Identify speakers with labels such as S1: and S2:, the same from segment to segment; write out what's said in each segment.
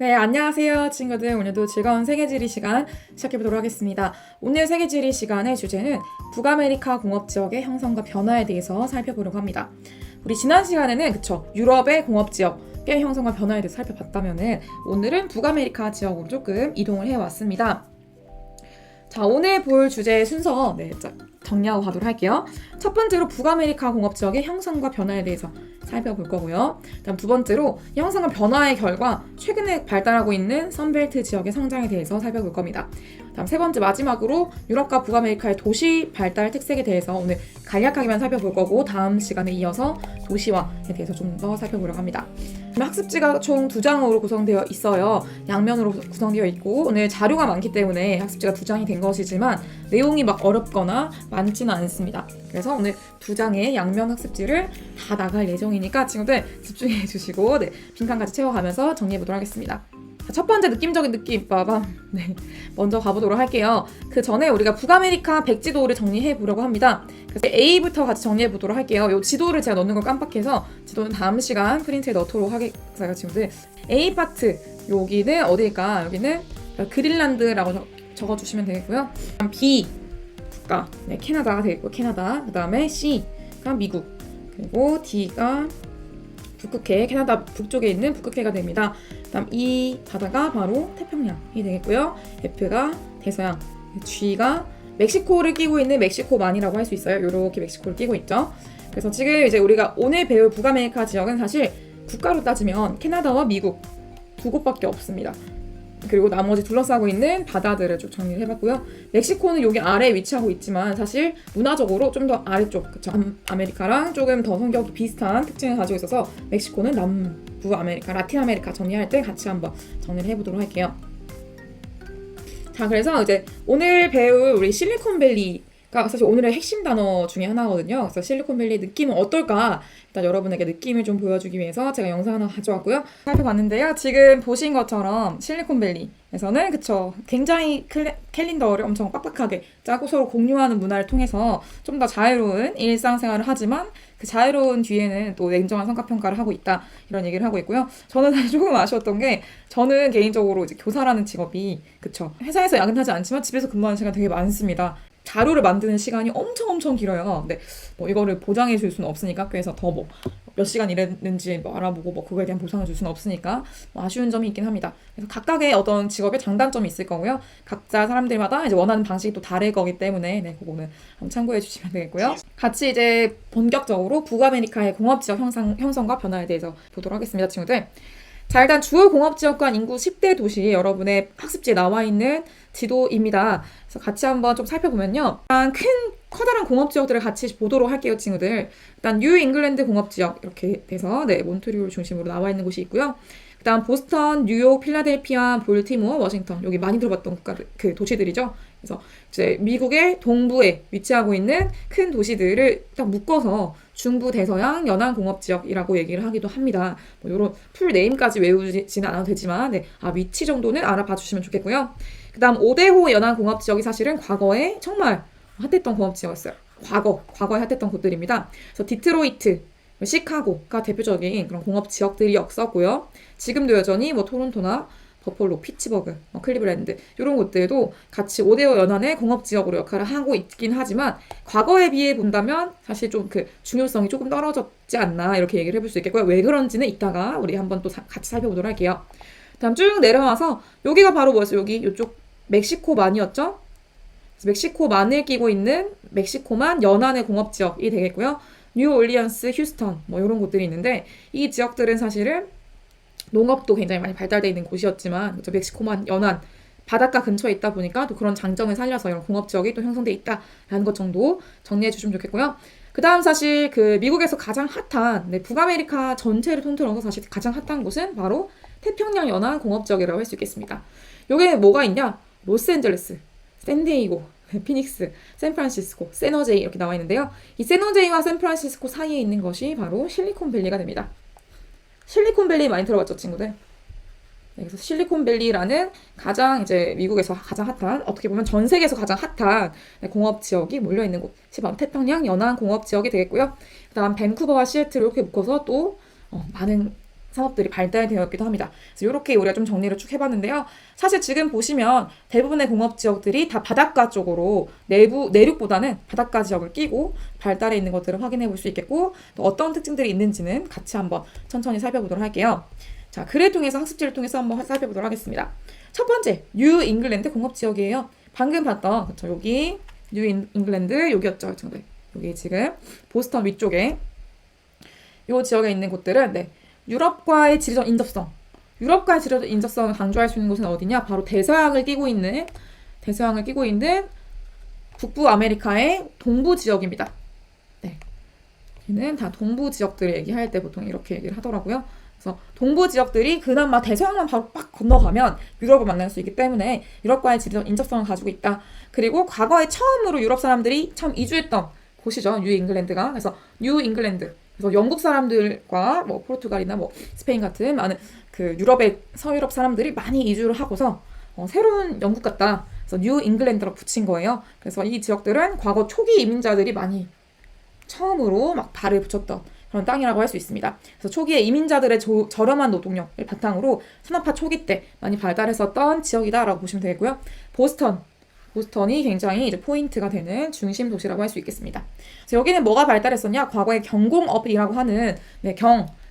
S1: 네, 안녕하세요, 친구들. 오늘도 즐거운 세계지리 시간 시작해보도록 하겠습니다. 오늘 세계지리 시간의 주제는 북아메리카 공업지역의 형성과 변화에 대해서 살펴보려고 합니다. 우리 지난 시간에는 유럽의 공업지역의 형성과 변화에 대해서 살펴봤다면은 오늘은 북아메리카 지역으로 조금 이동을 해왔습니다. 자, 오늘 볼 주제의 순서 정리하고 가도록 할게요. 첫 번째로 북아메리카 공업지역의 형성과 변화에 대해서 살펴볼 거고요. 다음 두 번째로 형성과 변화의 결과 최근에 발달하고 있는 선벨트 지역의 성장에 대해서 살펴볼 겁니다. 다음 세 번째 마지막으로 유럽과 북아메리카의 도시 발달 특색에 대해서 오늘 간략하게만 살펴볼 거고 다음 시간에 이어서 도시화에 대해서 좀 더 살펴보려고 합니다. 학습지가 총 2장으로 구성되어 있어요. 양면으로 구성되어 있고 오늘 자료가 많기 때문에 학습지가 2장이 된 것이지만 내용이 막 어렵거나 많지는 않습니다. 그래서 오늘 2장의 양면 학습지를 다 나갈 예정이니까 친구들 집중해 주시고 빈칸까지 채워가면서 정리해 보도록 하겠습니다. 첫 번째 느낌적인 느낌 먼저 가보도록 할게요. 그 전에 우리가 북아메리카 백지도를 정리해 보려고 합니다. 그래서 A부터 같이 정리해 보도록 할게요. 이 지도를 제가 넣는 걸 깜빡해서 지도는 다음 시간 프린트에 넣도록 하겠어요. 친구들 A 파트 여기는 어디일까? 여기는 그린란드라고 적어주시면 되겠고요. B 국가 캐나다가 되겠고 캐나다. 그 다음에 C가 미국, 그리고 D가 북극해, 캐나다 북쪽에 있는 북극해가 됩니다. 다음 이 바다가 바로 태평양이 되겠고요. F가 대서양, G가 멕시코를 끼고 있는 멕시코만이라고 할 수 있어요. 이렇게 멕시코를 끼고 있죠. 그래서 지금 이제 우리가 오늘 배울 북아메리카 지역은 사실 국가로 따지면 캐나다와 미국 두 곳밖에 없습니다. 그리고 나머지 둘러싸고 있는 바다들을 좀 정리를 해봤고요. 멕시코는 여기 아래에 위치하고 있지만 사실 문화적으로 좀 더 아래쪽, 아메리카랑 조금 더 성격이 비슷한 특징을 가지고 있어서 멕시코는 남부 아메리카, 라틴 아메리카 정리할 때 같이 한번 정리를 해보도록 할게요. 자, 그래서 이제 오늘 배울 우리 실리콘밸리가 사실 오늘의 핵심 단어 중에 하나거든요. 그래서 실리콘밸리 느낌은 어떨까? 일단 여러분에게 느낌을 좀 보여주기 위해서 제가 영상 하나 가져왔고요. 살펴봤는데요. 지금 보신 것처럼 실리콘밸리에서는 굉장히 캘린더를 엄청 빡빡하게 짜고 서로 공유하는 문화를 통해서 좀 더 자유로운 일상생활을 하지만 그 자유로운 뒤에는 또 냉정한 성과평가를 하고 있다, 이런 얘기를 하고 있고요. 저는 사실 조금 아쉬웠던 게 저는 개인적으로 이제 교사라는 직업이 회사에서 야근하지 않지만 집에서 근무하는 시간 되게 많습니다. 자료를 만드는 시간이 엄청 길어요. 근데 이거를 보장해 줄 수는 없으니까 학교에서 더 몇 시간 일했는지 알아보고 그거에 대한 보상을 줄 수는 없으니까 아쉬운 점이 있긴 합니다. 그래서 각각의 어떤 직업의 장단점이 있을 거고요. 각자 사람들마다 이제 원하는 방식이 또 다를 거기 때문에 그거는 한번 참고해 주시면 되겠고요. 같이 이제 본격적으로 북아메리카의 공업지역 형성과 변화에 대해서 보도록 하겠습니다, 친구들. 자, 일단 주요 공업지역과 인구 10대 도시 여러분의 학습지에 나와 있는 지도입니다. 그래서 같이 한번 좀 살펴보면요. 일단 커다란 공업지역들을 같이 보도록 할게요, 친구들. 일단 뉴 잉글랜드 공업지역 이렇게 돼서 몬트리올 중심으로 나와 있는 곳이 있고요. 그 다음 보스턴, 뉴욕, 필라델피아, 볼티모어, 워싱턴, 여기 많이 들어봤던 그 도시들이죠. 그래서 이제 미국의 동부에 위치하고 있는 큰 도시들을 딱 묶어서 중부 대서양 연안 공업지역이라고 얘기를 하기도 합니다. 이런 풀 네임까지 외우지는 않아도 되지만 위치 정도는 알아봐 주시면 좋겠고요. 그 다음 오데호 연안 공업지역이 사실은 과거에 정말 핫했던 공업지역이었어요. 과거에 핫했던 곳들입니다. 그래서 디트로이트, 시카고가 대표적인 그런 공업지역들이었었고요. 지금도 여전히 토론토나 버폴로, 피츠버그, 클리블랜드 이런 곳들도 같이 오데오 연안의 공업지역으로 역할을 하고 있긴 하지만 과거에 비해 본다면 사실 좀 그 중요성이 조금 떨어졌지 않나, 이렇게 얘기를 해볼 수 있겠고요. 왜 그런지는 이따가 우리 한번 또 같이 살펴보도록 할게요. 다음 쭉 내려와서 여기가 바로 뭐였어요? 이쪽 멕시코만이었죠? 멕시코만을 끼고 있는 멕시코만 연안의 공업지역이 되겠고요. 뉴올리언스, 휴스턴 이런 곳들이 있는데 이 지역들은 사실은 농업도 굉장히 많이 발달되어 있는 곳이었지만 멕시코만 연안 바닷가 근처에 있다 보니까 또 그런 장점을 살려서 이런 공업지역이 또 형성돼 있다라는 것 정도 정리해 주시면 좋겠고요. 그 다음 사실 미국에서 가장 핫한 북아메리카 전체를 통틀어서 사실 가장 핫한 곳은 바로 태평양 연안 공업지역이라고 할 수 있겠습니다. 여기에 뭐가 있냐? 로스앤젤레스, 샌디에이고, 피닉스, 샌프란시스코, 세너제이 이렇게 나와 있는데요. 이 세너제이와 샌프란시스코 사이에 있는 것이 바로 실리콘밸리가 됩니다. 실리콘밸리 많이 들어봤죠, 친구들? 그래서 실리콘밸리라는 가장 이제 미국에서 가장 핫한, 어떻게 보면 전 세계에서 가장 핫한 공업 지역이 몰려 있는 곳이 바로 태평양 연안 공업 지역이 되겠고요. 그다음 밴쿠버와 시애틀을 이렇게 묶어서 또 많은 산업들이 발달되었기도 합니다. 그래서 이렇게 우리가 좀 정리를 쭉 해봤는데요. 사실 지금 보시면 대부분의 공업 지역들이 다 바닷가 쪽으로 내륙보다는 바닷가 지역을 끼고 발달해 있는 것들을 확인해 볼 수 있겠고, 또 어떤 특징들이 있는지는 같이 한번 천천히 살펴보도록 할게요. 자, 글을 통해서 학습지를 통해서 한번 살펴보도록 하겠습니다. 첫 번째, 뉴 잉글랜드 공업 지역이에요. 방금 봤던, 그쵸, 여기 뉴 잉글랜드 여기였죠. 네. 여기 지금 보스턴 위쪽에 이 지역에 있는 곳들은 유럽과의 지리적 인접성, 유럽과의 지리적 인접성을 강조할 수 있는 곳은 어디냐? 바로 대서양을 끼고 있는 북부 아메리카의 동부 지역입니다. 네, 여기는 다 동부 지역들을 얘기할 때 보통 이렇게 얘기를 하더라고요. 그래서 동부 지역들이 그나마 대서양만 바로 빡 건너가면 유럽을 만날 수 있기 때문에 유럽과의 지리적 인접성을 가지고 있다. 그리고 과거에 처음으로 유럽 사람들이 처음 이주했던 곳이죠. 뉴 잉글랜드가. 그래서 뉴 잉글랜드. 그래서 영국 사람들과 뭐 포르투갈이나 뭐 스페인 같은 많은 그 유럽의 서유럽 사람들이 많이 이주를 하고서 새로운 영국 같다. 그래서 뉴 잉글랜드라고 붙인 거예요. 그래서 이 지역들은 과거 초기 이민자들이 많이 처음으로 막 발을 붙였던 그런 땅이라고 할 수 있습니다. 그래서 초기에 이민자들의 저렴한 노동력을 바탕으로 산업화 초기 때 많이 발달했었던 지역이다라고 보시면 되겠고요. 보스턴이 굉장히 이제 포인트가 되는 중심 도시라고 할 수 있겠습니다. 그래서 여기는 뭐가 발달했었냐? 과거에 경공업이라고 하는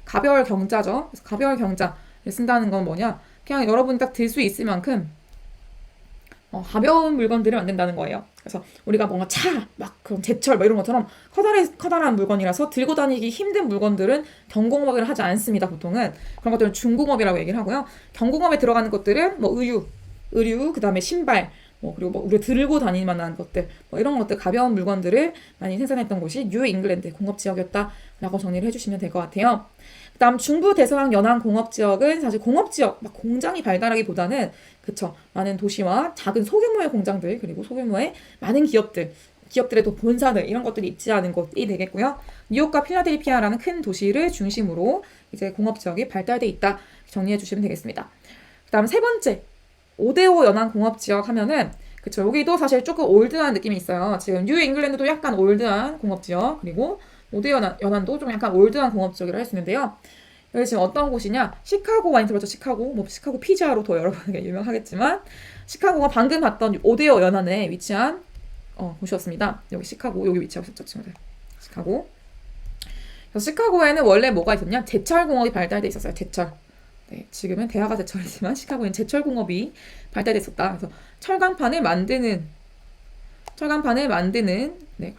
S1: 가벼울 경자죠. 그래서 가벼울 경자를 쓴다는 건 뭐냐? 그냥 여러분이 딱 들 수 있을 만큼 가벼운 물건들을 만든다는 거예요. 그래서 우리가 뭔가 그런 제철 이런 것처럼 커다란 물건이라서 들고 다니기 힘든 물건들은 경공업을 하지 않습니다. 보통은 그런 것들은 중공업이라고 얘기를 하고요. 경공업에 들어가는 것들은 뭐 의류, 그 다음에 신발, 그리고 우리가 들고 다닐 만한 것들, 이런 것들, 가벼운 물건들을 많이 생산했던 곳이 뉴 잉글랜드 공업 지역이었다라고 정리를 해주시면 될 것 같아요. 그 다음 중부 대서양 연안 공업 지역은 사실 공업 지역, 막 공장이 발달하기보다는 많은 도시와 작은 소규모의 공장들, 그리고 소규모의 많은 기업들의 또 본사들, 이런 것들이 있지 않은 곳이 되겠고요. 뉴욕과 필라델피아라는 큰 도시를 중심으로 이제 공업 지역이 발달돼 있다 정리해 주시면 되겠습니다. 그 다음 세 번째, 5대5 연안 공업 지역 하면은 여기도 사실 조금 올드한 느낌이 있어요. 지금 뉴 잉글랜드도 약간 올드한 공업 지역, 그리고 5대 연안도 좀 약간 올드한 공업 지역이라고 할 수 있는데요. 여기 지금 어떤 곳이냐? 시카고 많이 들었죠? 시카고 피자로 더 여러분에게 유명하겠지만, 시카고가 방금 봤던 5대5 연안에 위치한 곳이었습니다. 여기 시카고, 여기 위치하고 있었죠, 친구들. 시카고. 그래서 시카고에는 원래 뭐가 있었냐? 제철 공업이 발달돼 있었어요. 제철. 네, 지금은 대화가 제철이지만 시카고에는 제철 공업이 발달됐었다. 그래서 철강판을 만드는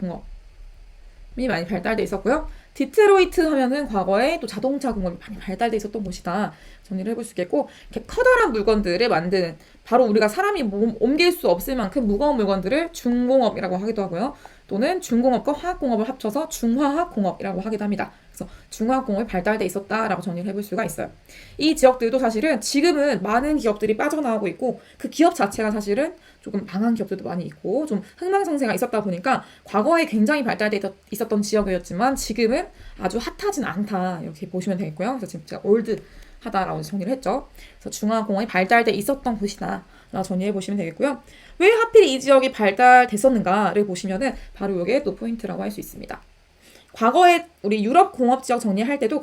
S1: 공업이 많이 발달돼 있었고요. 디트로이트 하면은 과거에 또 자동차 공업이 많이 발달돼 있었던 곳이다. 정리를 해볼 수 있겠고, 이렇게 커다란 물건들을 만드는, 바로 우리가 사람이 옮길 수 없을 만큼 무거운 물건들을 중공업이라고 하기도 하고요. 또는 중공업과 화학공업을 합쳐서 중화학공업이라고 하기도 합니다. 그래서 중화학공업이 발달돼 있었다라고 정리를 해볼 수가 있어요. 이 지역들도 사실은 지금은 많은 기업들이 빠져나오고 있고, 그 기업 자체가 사실은 조금 망한 기업들도 많이 있고 좀 흥망성쇠가 있었다 보니까 과거에 굉장히 발달돼 있었던 지역이었지만 지금은 아주 핫하진 않다, 이렇게 보시면 되겠고요. 그래서 지금 제가 올드하다라고 정리를 했죠. 그래서 중화공업이 발달돼 있었던 곳이다 라고 정리해 보시면 되겠고요. 왜 하필 이 지역이 발달됐었는가를 보시면은 바로 이게 또 포인트라고 할 수 있습니다. 과거에 우리 유럽 공업 지역 정리할 때도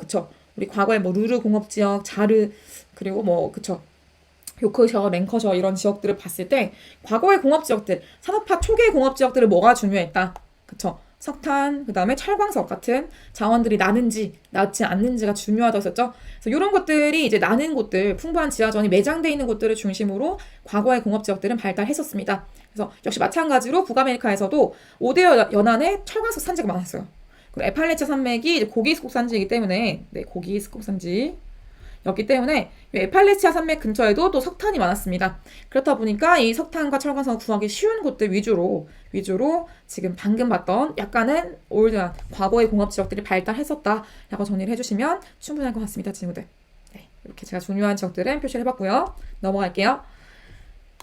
S1: 우리 과거에 루르 공업 지역, 자르, 그리고 요크셔, 랭커셔 이런 지역들을 봤을 때 과거의 공업 지역들, 산업화 초기의 공업 지역들은 뭐가 중요했다. 석탄, 그 다음에 철광석 같은 자원들이 나는지 나지 않는지가 중요하다고 했었죠. 그래서 이런 것들이 이제 나는 곳들, 풍부한 지하전이 매장되어 있는 곳들을 중심으로 과거의 공업 지역들은 발달했었습니다. 그래서 역시 마찬가지로 북아메리카에서도 5대 연안에 철광석 산지가 많았어요. 그리고 에팔레차 산맥이 이제 고기 스콕 산지이기 때문에, 고기 스콕 산지였기 때문에 에팔레치아 산맥 근처에도 또 석탄이 많았습니다. 그렇다 보니까 이 석탄과 철광석을 구하기 쉬운 곳들 위주로 지금 방금 봤던 약간은 올드한 과거의 공업 지역들이 발달했었다라고 정리를 해주시면 충분할 것 같습니다, 친구들. 네, 이렇게 제가 중요한 지역들은 표시를 해봤고요. 넘어갈게요.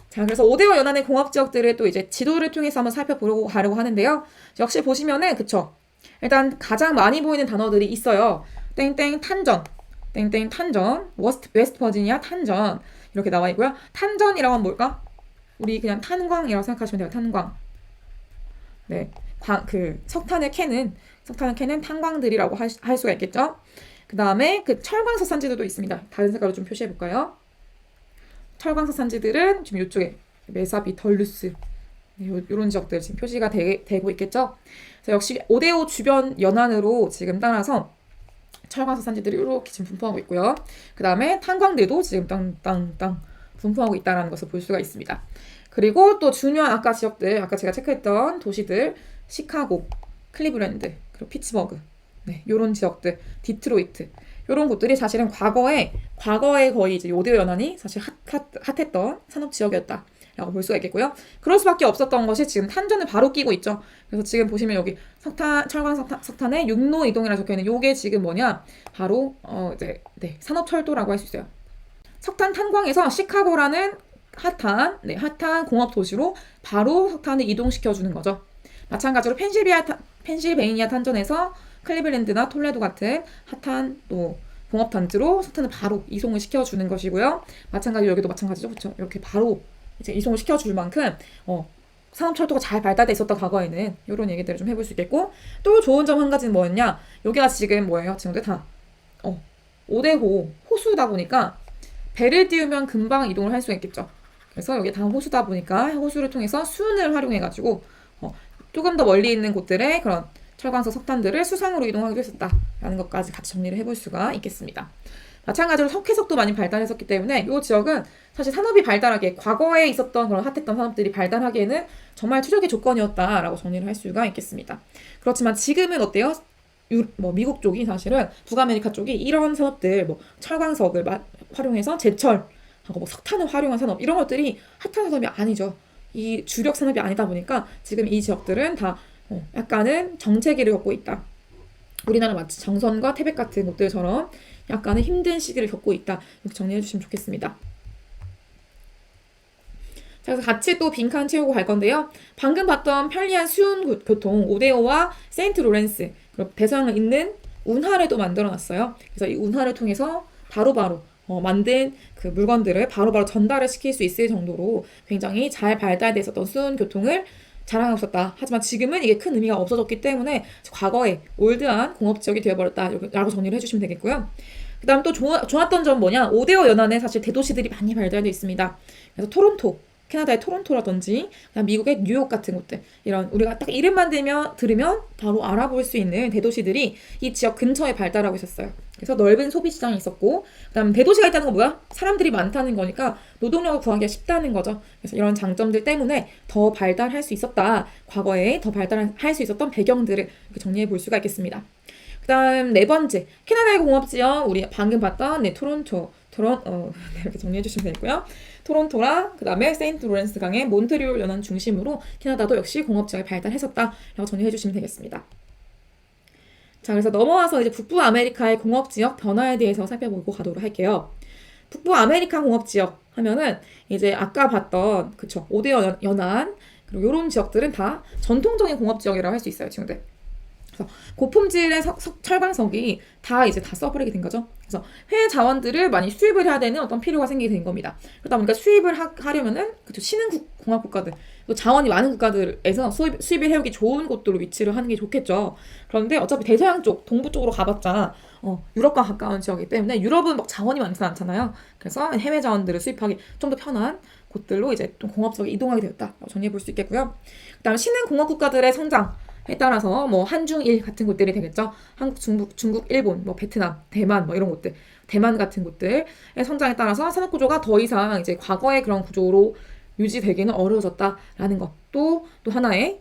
S1: 자, 그래서 5대5 연안의 공업 지역들을 또 이제 지도를 통해서 한번 살펴보려고 가려고 하는데요. 역시 보시면은 일단 가장 많이 보이는 단어들이 있어요. 땡땡 탄전, 땡땡 탄전, 웨스트 버지니아 탄전 이렇게 나와 있고요. 탄전이라고 하면 뭘까? 우리 그냥 탄광이라고 생각하시면 돼요. 탄광. 네, 석탄을 캐는 탄광들이라고 할 수가 있겠죠. 그 다음에 그 철광석 산지들도 있습니다. 다른 색깔로 좀 표시해 볼까요? 철광석 산지들은 지금 이쪽에 메사비, 덜루스 이런 지역들 지금 표시가 되고 있겠죠. 그래서 역시 5대5 주변 연안으로 지금 따라서 철광석 산지들이 이렇게 지금 분포하고 있고요. 그 다음에 탄광들도 지금 땅땅땅 분포하고 있다는 것을 볼 수가 있습니다. 그리고 또 중요한 아까 지역들, 아까 제가 체크했던 도시들, 시카고, 클리브랜드, 그리고 피츠버그, 네, 요런 지역들, 디트로이트, 요런 곳들이 사실은 과거에 거의 이제 5대5 연안이 사실 핫했던 산업 지역이었다. 라고 볼 수가 있겠고요. 그럴 수밖에 없었던 것이 지금 탄전을 바로 끼고 있죠. 그래서 지금 보시면 여기 철광석탄에 육로 이동이라고 적혀있는 요게 지금 뭐냐? 바로 이제 산업철도라고 할 수 있어요. 석탄 탄광에서 시카고라는 핫한 공업 도시로 바로 석탄을 이동시켜주는 거죠. 마찬가지로 펜실베이니아 탄전에서 클리블랜드나 톨레도 같은 핫한 또 공업 단지로 석탄을 바로 이송을 시켜주는 것이고요. 마찬가지로 여기도 마찬가지죠. 그렇죠? 이렇게 바로 이제 이송을 시켜줄 만큼 산업철도가 잘 발달돼 있었던 과거에는 이런 얘기들을 좀 해볼 수 있겠고, 또 좋은 점 한 가지는 뭐였냐? 여기가 지금 뭐예요? 지금 다 5대5 호수다 보니까 배를 띄우면 금방 이동을 할 수가 있겠죠. 그래서 여기 다 호수다 보니까 호수를 통해서 수은을 활용해가지고 조금 더 멀리 있는 곳들의 그런 철광석 석탄들을 수상으로 이동하기도 했었다라는 것까지 같이 정리를 해볼 수가 있겠습니다. 마찬가지로 석회석도 많이 발달했었기 때문에 이 지역은 사실 산업이 발달하기에 과거에 있었던 그런 핫했던 산업들이 발달하기에는 정말 최적의 조건이었다라고 정리를 할 수가 있겠습니다. 그렇지만 지금은 어때요? 미국 쪽이 사실은 북아메리카 쪽이 이런 산업들 철광석을 활용해서 제철하고 석탄을 활용한 산업 이런 것들이 핫한 산업이 아니죠. 이 주력 산업이 아니다 보니까 지금 이 지역들은 다 약간은 정체기를 겪고 있다. 우리나라 마치 정선과 태백 같은 곳들처럼 약간은 힘든 시기를 겪고 있다. 이렇게 정리해 주시면 좋겠습니다. 자, 그래서 같이 또 빈칸 채우고 갈 건데요. 방금 봤던 편리한 수은 교통 5대5와 세인트 로렌스 그리고 대서양을 잇는 운하를 또 만들어 놨어요. 그래서 이 운하를 통해서 바로바로 만든 그 물건들을 바로바로 전달을 시킬 수 있을 정도로 굉장히 잘 발달돼 있었던 수은 교통을 자랑하고 있었다. 하지만 지금은 이게 큰 의미가 없어졌기 때문에 과거에 올드한 공업지역이 되어버렸다라고 정리를 해주시면 되겠고요. 그 다음 또 좋았던 점 뭐냐? 5대5 연안에 사실 대도시들이 많이 발달되어 있습니다. 그래서 토론토, 캐나다의 토론토라든지 그다음 미국의 뉴욕 같은 곳들 이런 우리가 딱 이름만 들으면 바로 알아볼 수 있는 대도시들이 이 지역 근처에 발달하고 있었어요. 그래서 넓은 소비 시장이 있었고 그다음 대도시가 있다는 건 뭐야? 사람들이 많다는 거니까 노동력을 구하기가 쉽다는 거죠. 그래서 이런 장점들 때문에 더 발달할 수 있었다. 과거에 더 발달할 수 있었던 배경들을 이렇게 정리해 볼 수가 있겠습니다. 그다음 네 번째 캐나다의 공업지역 우리 방금 봤던 토론토 이렇게 정리해 주시면 되고요. 토론토랑 그 다음에 세인트 로렌스 강의 몬트리올 연안 중심으로 캐나다도 역시 공업지역이 발달했었다라고 정리해 주시면 되겠습니다. 자, 그래서 넘어와서 이제 북부 아메리카의 공업지역 변화에 대해서 살펴보고 가도록 할게요. 북부 아메리카 공업지역 하면은 이제 아까 봤던 5대 연안 그리고 이런 지역들은 다 전통적인 공업지역이라고 할 수 있어요, 친구들. 그래서 고품질의 철광석이 다 써버리게 된 거죠. 그래서 해외 자원들을 많이 수입을 해야 되는 어떤 필요가 생기게 된 겁니다. 그러다 보니까 수입을 하려면은 신흥공업 국가들, 또 자원이 많은 국가들에서 수입을 해오기 좋은 곳들로 위치를 하는 게 좋겠죠. 그런데 어차피 대서양 쪽, 동부 쪽으로 가봤자 유럽과 가까운 지역이기 때문에 유럽은 막 자원이 많지 않잖아요. 그래서 해외 자원들을 수입하기 좀 더 편한 곳들로 이제 좀 공업적으로 이동하게 되었다. 정리해 볼 수 있겠고요. 그다음 신흥공업 국가들의 성장 에 따라서 한중일 같은 곳들이 되겠죠. 한국, 중국, 일본, 베트남, 대만 이런 곳들, 대만 같은 곳들의 성장에 따라서 산업 구조가 더 이상 이제 과거의 그런 구조로 유지되기는 어려워졌다라는 것도 또 하나의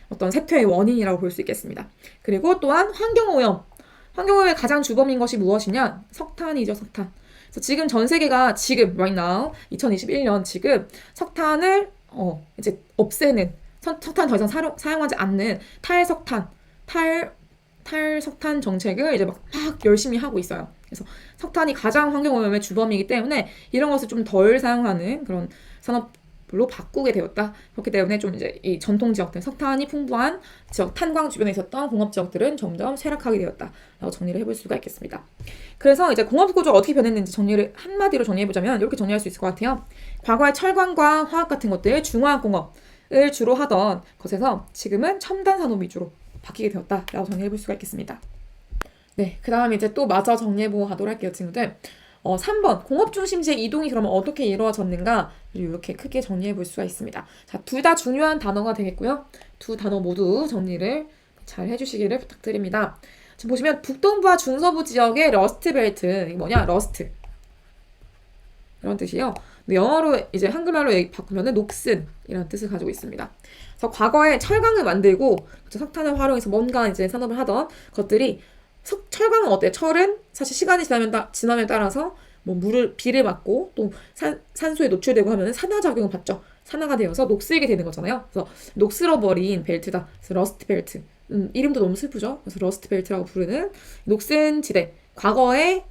S1: 어떤 쇠퇴의 원인이라고 볼 수 있겠습니다. 그리고 또한 환경오염의 가장 주범인 것이 무엇이냐? 석탄이죠, 석탄. 그래서 지금 전 세계가 right now 2021년 지금 석탄을 이제 없애는 석탄 더 이상 사용하지 않는 탈석탄 정책을 이제 막 열심히 하고 있어요. 그래서 석탄이 가장 환경오염의 주범이기 때문에 이런 것을 좀 덜 사용하는 그런 산업으로 바꾸게 되었다. 그렇기 때문에 좀 이제 이 전통 지역들, 석탄이 풍부한 지역, 탄광 주변에 있었던 공업 지역들은 점점 쇠락하게 되었다라고 정리를 해볼 수가 있겠습니다. 그래서 이제 공업 구조가 어떻게 변했는지 한마디로 정리해보자면 이렇게 정리할 수 있을 것 같아요. 과거의 철광과 화학 같은 것들, 중화학 공업을 주로 하던 것에서 지금은 첨단 산업 위주로 바뀌게 되었다라고 정리해볼 수가 있겠습니다. 네, 그 다음에 이제 또 마저 정리해보고 가도록 할게요, 친구들. 3번 공업 중심지의 이동이 그러면 어떻게 이루어졌는가 이렇게 크게 정리해 볼 수가 있습니다. 자, 둘 다 중요한 단어가 되겠고요. 두 단어 모두 정리를 잘 해주시기를 부탁드립니다. 지금 보시면 북동부와 중서부 지역의 러스트벨트, 이게 뭐냐? 러스트 이런 뜻이에요. 영어로 이제 한글말로 바꾸면은 녹슨이라는 뜻을 가지고 있습니다. 그래서 과거에 철강을 만들고 석탄을 활용해서 뭔가 이제 산업을 하던 것들이 철강은 어때요? 철은 사실 시간이 지남에 따라서 뭐 비를 맞고 또 산소에 노출되고 하면 산화작용을 받죠. 산화가 되어서 녹슬게 되는 거잖아요. 그래서 녹슬어버린 벨트다. 그래서 러스트 벨트. 이름도 너무 슬프죠. 그래서 러스트 벨트라고 부르는 녹슨 지대. 과거의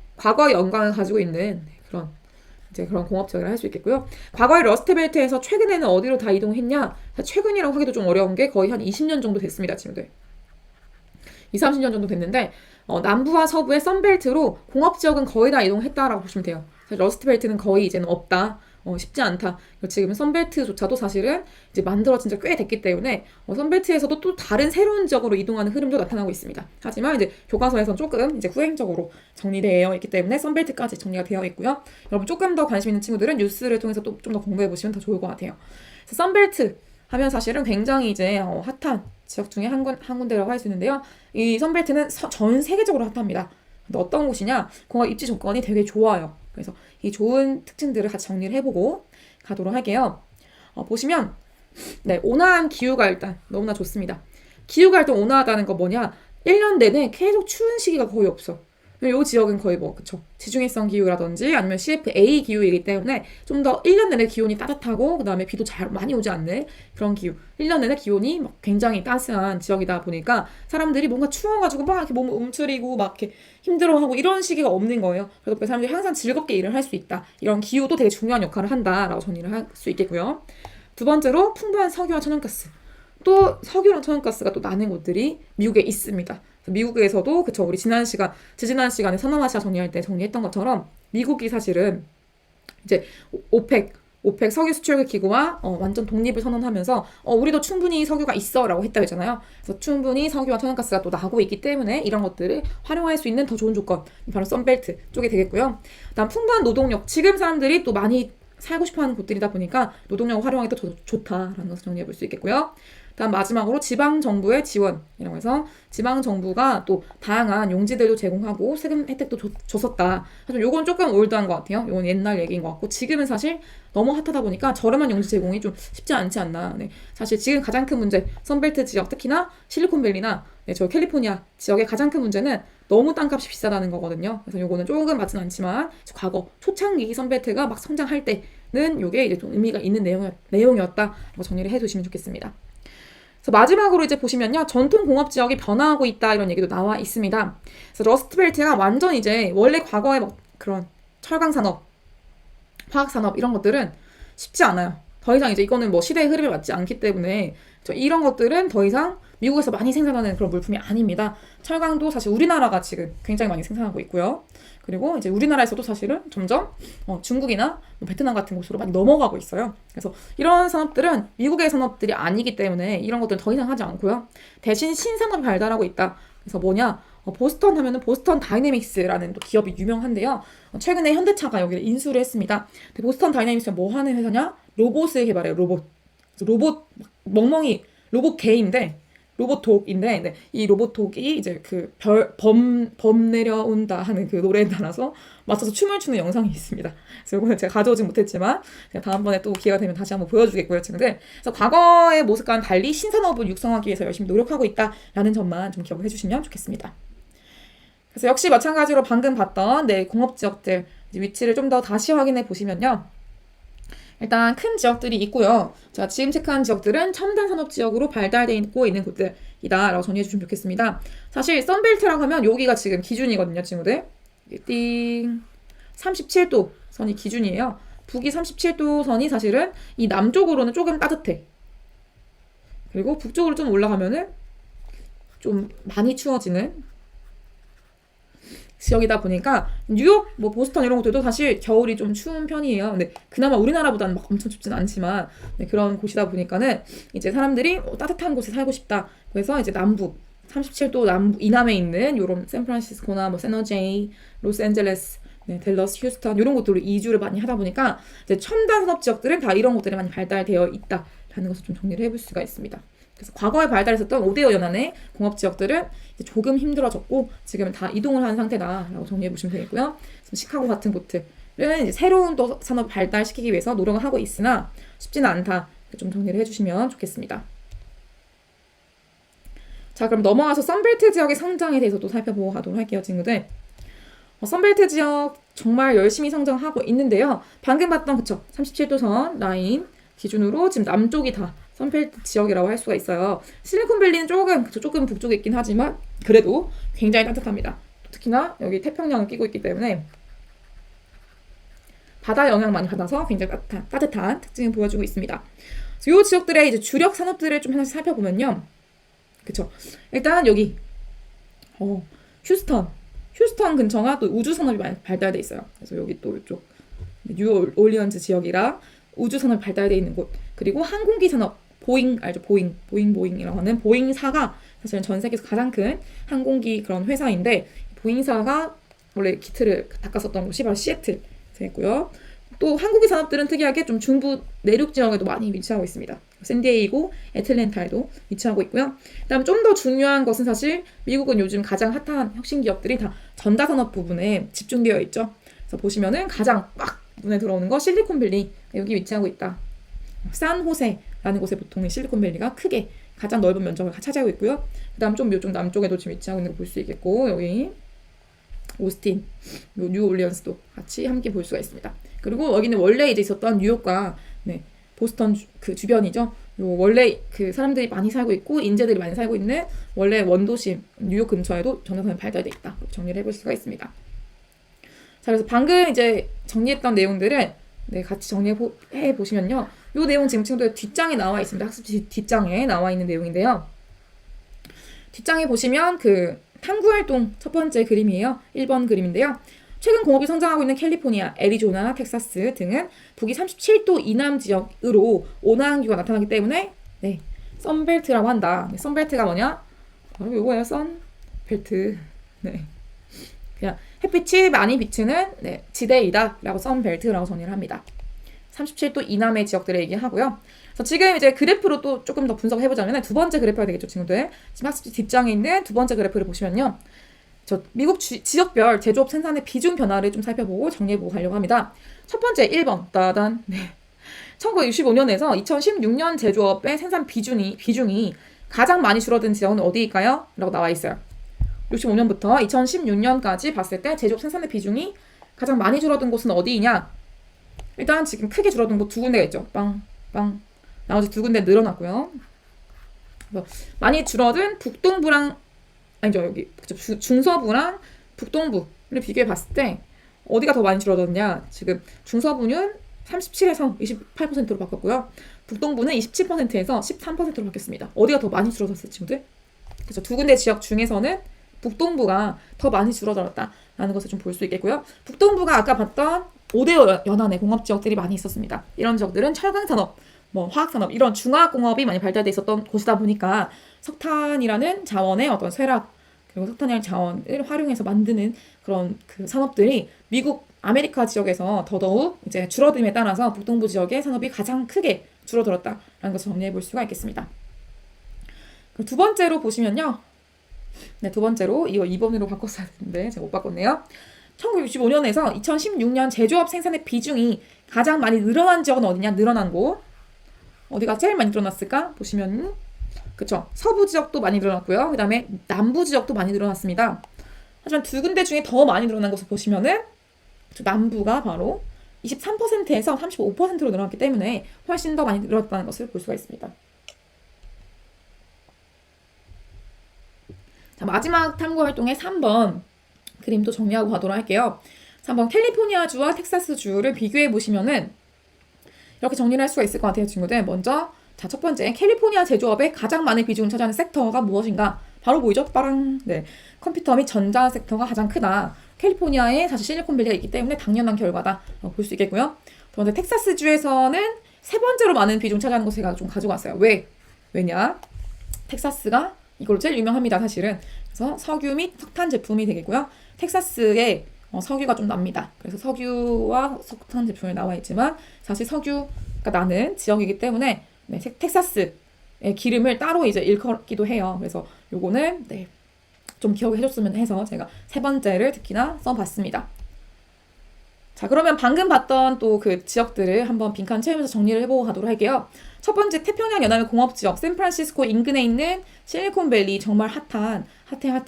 S1: 영광을 가지고 있는 그런 공업 지역이라 할 수 있겠고요. 과거의 러스트 벨트에서 최근에는 어디로 다 이동했냐? 최근이라고 하기도 좀 어려운 게 거의 한 20년 정도 됐습니다, 친구들. 20, 30년 정도 됐는데 남부와 서부의 썬벨트로 공업지역은 거의 다 이동했다라고 보시면 돼요. 러스트벨트는 거의 이제는 없다. 쉽지 않다. 지금 썬벨트조차도 사실은 이제 만들어진 지 꽤 됐기 때문에 썬벨트에서도 또 다른 새로운 지역으로 이동하는 흐름도 나타나고 있습니다. 하지만 이제 교과서에서는 조금 이제 후행적으로 정리되어 있기 때문에 썬벨트까지 정리가 되어 있고요. 여러분 조금 더 관심 있는 친구들은 뉴스를 통해서 또 좀 더 공부해 보시면 더 좋을 것 같아요. 썬벨트 하면 사실은 굉장히 이제 핫한 지역 중에 한 군데라고 할 수 있는데요. 이 썬벨트는 전 세계적으로 핫합니다. 근데 어떤 곳이냐? 공업 입지 조건이 되게 좋아요. 그래서 이 좋은 특징들을 같이 정리를 해보고 가도록 할게요. 보시면 네, 온화한 기후가 일단 너무나 좋습니다. 기후가 일단 온화하다는 거 뭐냐? 1년 내내 계속 추운 시기가 거의 없어. 이 지역은 거의 그쵸. 지중해성 기후라든지 아니면 CFA 기후이기 때문에 좀 더 1년 내내 기온이 따뜻하고 그 다음에 비도 잘 많이 오지 않는 그런 기후. 1년 내내 기온이 막 굉장히 따스한 지역이다 보니까 사람들이 뭔가 추워가지고 막 이렇게 몸을 움츠리고 막 이렇게 힘들어하고 이런 시기가 없는 거예요. 그래서 그 사람들이 항상 즐겁게 일을 할 수 있다. 이런 기후도 되게 중요한 역할을 한다라고 정리를 할 수 있겠고요. 두 번째로 풍부한 석유와 천연가스. 또 석유랑 천연가스가 또 나는 곳들이 미국에 있습니다. 미국에서도 그쵸 우리 지지난 시간에 서남아시아 정리할 때 정리했던 것처럼 미국이 사실은 이제 오펙 석유 수출 기구와 완전 독립을 선언하면서 우리도 충분히 석유가 있어라고 했다 했잖아요. 그래서 충분히 석유와 천연가스가 또 나오고 있기 때문에 이런 것들을 활용할 수 있는 더 좋은 조건 바로 썬벨트 쪽이 되겠고요. 다음 풍부한 노동력. 지금 사람들이 또 많이 살고 싶어하는 곳들이다 보니까 노동력을 활용하기 더 좋다라는 것을 정리해 볼 수 있겠고요. 다음 마지막으로 지방정부의 지원이라고 해서 지방정부가 또 다양한 용지들도 제공하고 세금 혜택도 줬었다. 하지만 요건 조금 올드한 것 같아요. 요건 옛날 얘기인 것 같고 지금은 사실 너무 핫하다 보니까 저렴한 용지 제공이 좀 쉽지 않지 않나. 네. 사실 지금 가장 큰 문제 선벨트 지역 특히나 실리콘밸리나 저 캘리포니아 지역의 가장 큰 문제는 너무 땅값이 비싸다는 거거든요. 그래서 요거는 조금 맞진 않지만 과거 초창기 선벨트가 막 성장할 때는 요게 이제 좀 의미가 있는 내용이었다라고 정리를 해두시면 좋겠습니다. 그래서 마지막으로 이제 보시면요. 전통 공업 지역이 변화하고 있다 이런 얘기도 나와 있습니다. 그래서 러스트벨트가 완전 이제 원래 과거에 막 그런 철강 산업, 화학 산업 이런 것들은 쉽지 않아요. 더 이상 이제 이거는 뭐 시대의 흐름에 맞지 않기 때문에 이런 것들은 더 이상 미국에서 많이 생산하는 그런 물품이 아닙니다. 철강도 사실 우리나라가 지금 굉장히 많이 생산하고 있고요. 그리고 이제 우리나라에서도 사실은 점점 중국이나 베트남 같은 곳으로 많이 넘어가고 있어요. 그래서 이런 산업들은 미국의 산업들이 아니기 때문에 이런 것들은 더 이상 하지 않고요. 대신 신산업이 발달하고 있다. 그래서 뭐냐? 보스턴 하면은 보스턴 다이내믹스라는 또 기업이 유명한데요. 최근에 현대차가 여기를 인수를 했습니다. 근데 보스턴 다이내믹스가 뭐 하는 회사냐? 로봇을 개발해요. 로봇 멍멍이 로봇 개인데 로봇독인데 네, 이 로봇독이 이제 그 범 내려온다 하는 그 노래에 따라서 맞춰서 춤을 추는 영상이 있습니다. 그래서 이거는 제가 가져오진 못했지만 제가 다음번에 또 기회가 되면 다시 한번 보여주겠고요, 친구들. 그래서 과거의 모습과는 달리 신산업을 육성하기 위해서 열심히 노력하고 있다라는 점만 좀 기억을 해주시면 좋겠습니다. 그래서 역시 마찬가지로 방금 봤던 공업 지역들 위치를 좀 더 다시 확인해 보시면요. 일단 큰 지역들이 있고요. 자, 지금 체크한 지역들은 첨단 산업 지역으로 발달되고 있는 곳들이다라고 정리해 주시면 좋겠습니다. 사실 썬벨트라고 하면 여기가 지금 기준이거든요, 친구들. 띵 37도 선이 기준이에요. 북이 37도 선이 사실은 이 남쪽으로는 조금 따뜻해. 그리고 북쪽으로 좀 올라가면은 좀 많이 추워지는 지역이다 보니까 뉴욕, 뭐 보스턴 이런 것들도 사실 겨울이 좀 추운 편이에요. 근데 그나마 우리나라보다는 막 엄청 춥진 않지만 그런 곳이다 보니까는 이제 사람들이 따뜻한 곳에 살고 싶다. 그래서 이제 남부 37도 이남에 있는 요런 샌프란시스코나 뭐 세너제이, 로스앤젤레스, 네, 댈러스, 휴스턴 이런 곳들로 이주를 많이 하다 보니까 이제 첨단 산업 지역들은 다 이런 곳들이 많이 발달되어 있다라는 것을 좀 정리를 해볼 수가 있습니다. 그래서 과거에 발달했었던 5대5 연안의 공업 지역들은 이제 조금 힘들어졌고 지금은 다 이동을 한 상태다라고 정리해 보시면 되겠고요. 시카고 같은 곳들은 이제 새로운 또 산업 발달시키기 위해서 노력을 하고 있으나 쉽지는 않다. 좀 정리를 해주시면 좋겠습니다. 자, 그럼 넘어가서 선벨트 지역의 성장에 대해서 또 살펴보고 가도록 할게요, 친구들. 선벨트 지역 정말 열심히 성장하고 있는데요. 방금 봤던 그쵸? 37도선 라인 기준으로 지금 남쪽이 다 선벨트 지역이라고 할 수가 있어요. 실리콘밸리는 조금 북쪽에 있긴 하지만 그래도 굉장히 따뜻합니다. 특히나 여기 태평양을 끼고 있기 때문에 바다 영향 많이 받아서 굉장히 따뜻한 특징을 보여주고 있습니다. 이 지역들의 이제 주력 산업들을 좀 하나씩 살펴보면요. 그쵸? 일단 여기 휴스턴 근처가 또 우주 산업이 많이 발달돼 있어요. 그래서 여기 또 이쪽 뉴올리언즈 지역이라 우주 산업이 발달돼 있는 곳. 그리고 항공기 산업 보잉 알죠? 보잉이라고 하는 보잉사가 사실은 전 세계에서 가장 큰 항공기 그런 회사인데 보잉사가 원래 기틀을 닦았었던 곳이 바로 시애틀이고요. 또 항공기 산업들은 특이하게 좀 중부 내륙 지역에도 많이 위치하고 있습니다. 샌디에이고, 애틀랜타에도 위치하고 있고요. 그다음 좀 더 중요한 것은 사실 미국은 요즘 가장 핫한 혁신 기업들이 다 전자산업 부분에 집중되어 있죠. 그래서 보시면은 가장 막 눈에 들어오는 거 실리콘밸리 여기 위치하고 있다. 산호세라는 곳에 보통 실리콘밸리가 크게 가장 넓은 면적을 차지하고 있고요. 그다음 좀 이쪽 남쪽에도 지금 위치하고 있는 거 볼 수 있겠고 여기 오스틴, 뉴올리언스도 같이 함께 볼 수가 있습니다. 그리고 여기는 원래 이제 있었던 뉴욕과 보스턴 그 주변이죠. 요 원래 그 사람들이 많이 살고 있고 인재들이 많이 살고 있는 원래 원도시 뉴욕 근처에도 전자산업이 발달돼 있다. 정리를 해볼 수가 있습니다. 자, 그래서 방금 이제 정리했던 내용들을 같이 정리해 보시면요. 요 내용 지금 친구들 뒷장에 나와 있습니다. 학습지 뒷장에 나와 있는 내용인데요. 뒷장에 보시면 그 탐구활동 첫 번째 그림이에요. 1번 그림인데요. 최근 공업이 성장하고 있는 캘리포니아, 애리조나, 텍사스 등은 북위 37도 이남 지역으로 온화한기후가 나타나기 때문에 선벨트라고 한다. 선벨트가 뭐냐? 바로 이거예요. 선벨트. 그냥 햇빛이 많이 비치는 지대이다 라고 선벨트라고 정의를 합니다. 37도 이남의 지역들을 얘기하고요. 그래서 지금 이제 그래프로 또 조금 더 분석을 해보자면 두 번째 그래프가 되겠죠, 친구들. 지금 학습지 뒷장에 있는 두 번째 그래프를 보시면요. 미국 지역별 제조업 생산의 비중 변화를 좀 살펴보고 정리해보고 가려고 합니다. 첫 번째 1번 따단 1965년에서 2016년 제조업의 생산 비중이 가장 많이 줄어든 지역은 어디일까요? 라고 나와 있어요. 65년부터 2016년까지 봤을 때 제조업 생산의 비중이 가장 많이 줄어든 곳은 어디이냐? 일단 지금 크게 줄어든 곳 두 군데가 있죠. 빵. 나머지 두 군데 늘어났고요. 많이 줄어든 북동부랑 여기 중서부랑 북동부를 비교해 봤을 때 어디가 더 많이 줄어들었냐? 지금 중서부는 37에서 28%로 바뀌었고요. 북동부는 27%에서 13%로 바뀌었습니다. 어디가 더 많이 줄어들었어요, 친구들? 그래서 두 군데 지역 중에서는 북동부가 더 많이 줄어들었다라는 것을 좀 볼 수 있겠고요. 북동부가 아까 봤던 5대 연안의 공업 지역들이 많이 있었습니다. 이런 지역들은 철강산업, 화학산업 이런 중화공업이 많이 발달돼 있었던 곳이다 보니까 석탄이라는 자원의 어떤 쇠락 그리고 석탄이라는 자원을 활용해서 만드는 그런 그 산업들이 미국 아메리카 지역에서 더더욱 이제 줄어듦에 따라서 북동부 지역의 산업이 가장 크게 줄어들었다라는 것을 정리해 볼 수가 있겠습니다. 두 번째로 보시면요. 두 번째로 이거 2번으로 바꿨어야 되는데 제가 못 바꿨네요. 1965년에서 2016년 제조업 생산의 비중이 가장 많이 늘어난 지역은 어디냐? 늘어난 곳. 어디가 제일 많이 늘어났을까? 보시면 그쵸. 서부 지역도 많이 늘어났고요. 그 다음에 남부 지역도 많이 늘어났습니다. 하지만 두 군데 중에 더 많이 늘어난 것을 보시면은 남부가 바로 23%에서 35%로 늘어났기 때문에 훨씬 더 많이 늘어났다는 것을 볼 수가 있습니다. 자, 마지막 탐구 활동의 3번 그림도 정리하고 가도록 할게요. 3번 캘리포니아주와 텍사스주를 비교해 보시면은 이렇게 정리를 할 수가 있을 것 같아요, 친구들. 먼저 첫 번째 캘리포니아 제조업의 가장 많은 비중을 차지하는 sek터가 무엇인가? 바로 보이죠? 빠랑. 컴퓨터 및 전자 섹터가 가장 크다. 캘리포니아에 사실 실리콘밸리가 있기 때문에 당연한 결과다 볼 수 있겠고요. 두 번째 텍사스주에서는 세 번째로 많은 비중 차지하는 것을 제가 좀 가져왔어요. 왜냐? 텍사스가 이걸로 제일 유명합니다, 사실은. 그래서 석유 및 석탄 제품이 되겠고요. 텍사스에 석유가 좀 납니다. 그래서 석유와 석탄 제품이 나와 있지만 사실 석유가 나는 지역이기 때문에 네, 텍사스의 기름을 따로 이제 일컫기도 해요. 그래서 요거는 네, 좀 기억해 줬으면 해서 제가 세 번째를 특히나 써봤습니다. 자, 그러면 방금 봤던 또 그 지역들을 한번 빈칸 채우면서 정리를 해보고 가도록 할게요. 첫 번째, 태평양 연안의 공업지역, 샌프란시스코 인근에 있는 실리콘밸리, 정말 핫해.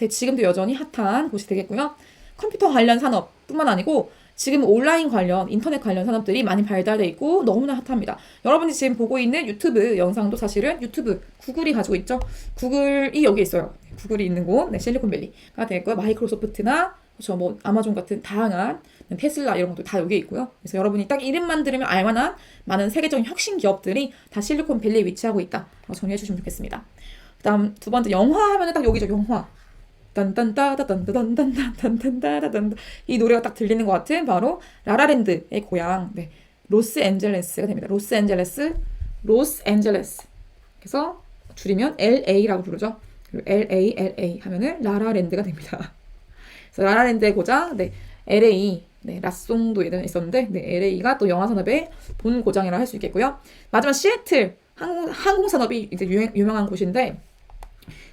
S1: 지금도 여전히 핫한 곳이 되겠고요. 컴퓨터 관련 산업뿐만 아니고 지금 온라인 관련, 인터넷 관련 산업들이 많이 발달돼 있고 너무나 핫합니다. 여러분이 지금 보고 있는 유튜브 영상도 사실은 유튜브, 구글이 가지고 있죠. 구글이 여기 있어요. 구글이 있는 곳, 네, 실리콘밸리가 되겠고요. 마이크로소프트나 그렇죠, 뭐 아마존 같은 다양한 테슬라 이런 것도 다 여기에 있고요. 그래서 여러분이 딱 이름만 들으면 알만한 많은 세계적인 혁신 기업들이 다 실리콘밸리에 위치하고 있다. 정리해 주시면 좋겠습니다. 그다음 두 번째, 영화 하면은 딱 여기죠. 영화. 딴딴따다단다단단단단단단단 이 노래가 딱 들리는 것 같은 바로 라라랜드의 고향, 네, 로스앤젤레스가 됩니다. 로스앤젤레스. 그래서 줄이면 LA라고 부르죠. 그리고 LA 하면은 라라랜드가 됩니다. 그래서 라라랜드의 고장, 네, LA, 네, 라송도 예전에 있었는데, 네, LA가 또 영화 산업의 본 고장이라 할 수 있겠고요. 마지막 시애틀 항공 산업이 이제 유명한 곳인데,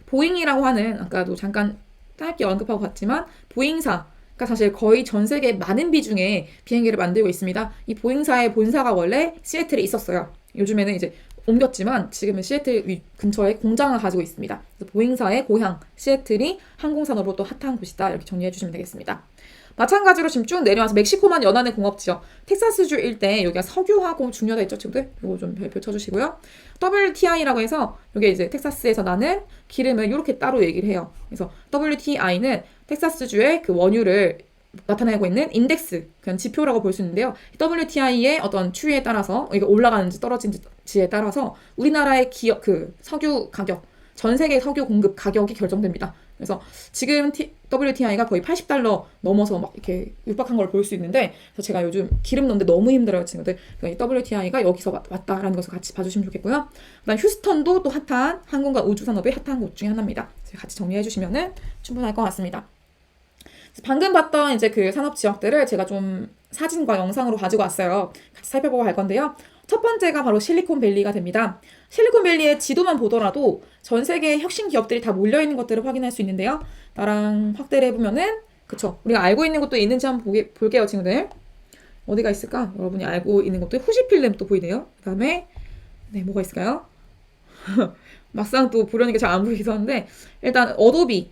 S1: 보잉이라고 하는 아까도 잠깐 짧게 언급하고 갔지만 보잉사가 사실 거의 전 세계 많은 비중의 비행기를 만들고 있습니다. 이 보잉사의 본사가 원래 시애틀에 있었어요. 요즘에는 이제 옮겼지만 지금은 시애틀 근처에 공장을 가지고 있습니다. 그래서 보잉사의 고향 시애틀이 항공산업으로 또 핫한 곳이다. 이렇게 정리해 주시면 되겠습니다. 마찬가지로 지금 쭉 내려와서 멕시코만 연안의 공업지역, 텍사스주 일대 여기가 석유화공 중요하다 했죠, 친구들? 이거 좀 별표 쳐주시고요. WTI라고 해서 이게 이제 텍사스에서 나는 기름을 이렇게 따로 얘기를 해요. 그래서 WTI는 텍사스주의 그 원유를 나타내고 있는 인덱스, 그냥 지표라고 볼 수 있는데요. WTI의 어떤 추이에 따라서 이게 올라가는지 떨어지는지에 따라서 우리나라의 기업 그 석유 가격, 전 세계 석유 공급 가격이 결정됩니다. 그래서 지금 WTI가 거의 $80 넘어서 막 이렇게 육박한 걸 볼 수 있는데, 그래서 제가 요즘 기름 넣는데 너무 힘들어요, 친구들. 그러니까 WTI가 여기서 왔다라는 것을 같이 봐주시면 좋겠고요. 그다음 휴스턴도 또 핫한 항공과 우주 산업의 핫한 곳 중에 하나입니다. 같이 정리해 주시면은 충분할 것 같습니다. 방금 봤던 이제 그 산업 지역들을 제가 좀 사진과 영상으로 가지고 왔어요. 같이 살펴보고 갈 건데요. 첫 번째가 바로 실리콘밸리가 됩니다. 실리콘밸리의 지도만 보더라도 전 세계의 혁신 기업들이 다 몰려있는 것들을 확인할 수 있는데요. 나랑 확대를 해보면은, 그쵸, 우리가 알고 있는 것도 있는지 한번 볼게요, 친구들. 어디가 있을까? 여러분이 알고 있는 것도 후지필름 또 보이네요. 그 다음에 네, 뭐가 있을까요? 막상 또 보려니까 잘 안 보이기도 하는데, 일단 어도비,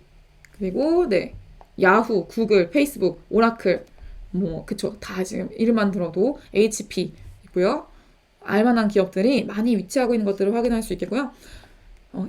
S1: 그리고 네, 야후, 구글, 페이스북, 오라클, 뭐 그쵸, 다 지금 이름만 들어도 HP 있고요. 알만한 기업들이 많이 위치하고 있는 것들을 확인할 수 있겠고요.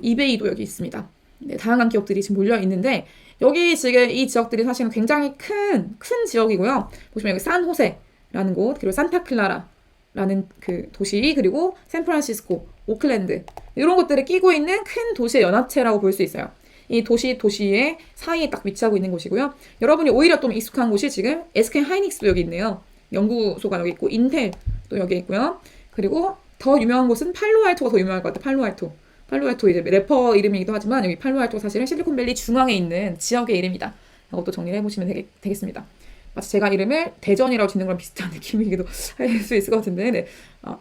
S1: 이베이도 여기 있습니다. 네, 다양한 기업들이 지금 몰려 있는데, 여기 지금 이 지역들이 사실은 굉장히 큰 지역이고요. 보시면 여기 산호세라는 곳, 그리고 산타클라라는 그 도시, 그리고 샌프란시스코, 오클랜드, 이런 것들을 끼고 있는 큰 도시의 연합체라고 볼 수 있어요. 이 도시의 사이에 딱 위치하고 있는 곳이고요. 여러분이 오히려 좀 익숙한 곳이 지금 SK 하이닉스도 여기 있네요. 연구소가 여기 있고, 인텔도 여기 있고요. 그리고 더 유명한 곳은 팔로알토가 더 유명할 것 같아요. 팔로알토 이제 래퍼 이름이기도 하지만 여기 팔로알토가 사실은 실리콘밸리 중앙에 있는 지역의 이름이다. 이것도 정리를 해보시면 되겠습니다. 마치 제가 이름을 대전이라고 짓는 거랑 비슷한 느낌이기도 할 수 있을 것 같은데, 네,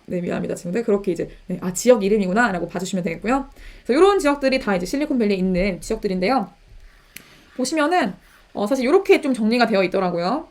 S1: 네, 미안합니다, 친구들. 그렇게 이제 네, 지역 이름이구나라고 봐주시면 되겠고요. 그래서 이런 지역들이 다 이제 실리콘밸리에 있는 지역들인데요. 보시면은 사실 이렇게 좀 정리가 되어 있더라고요.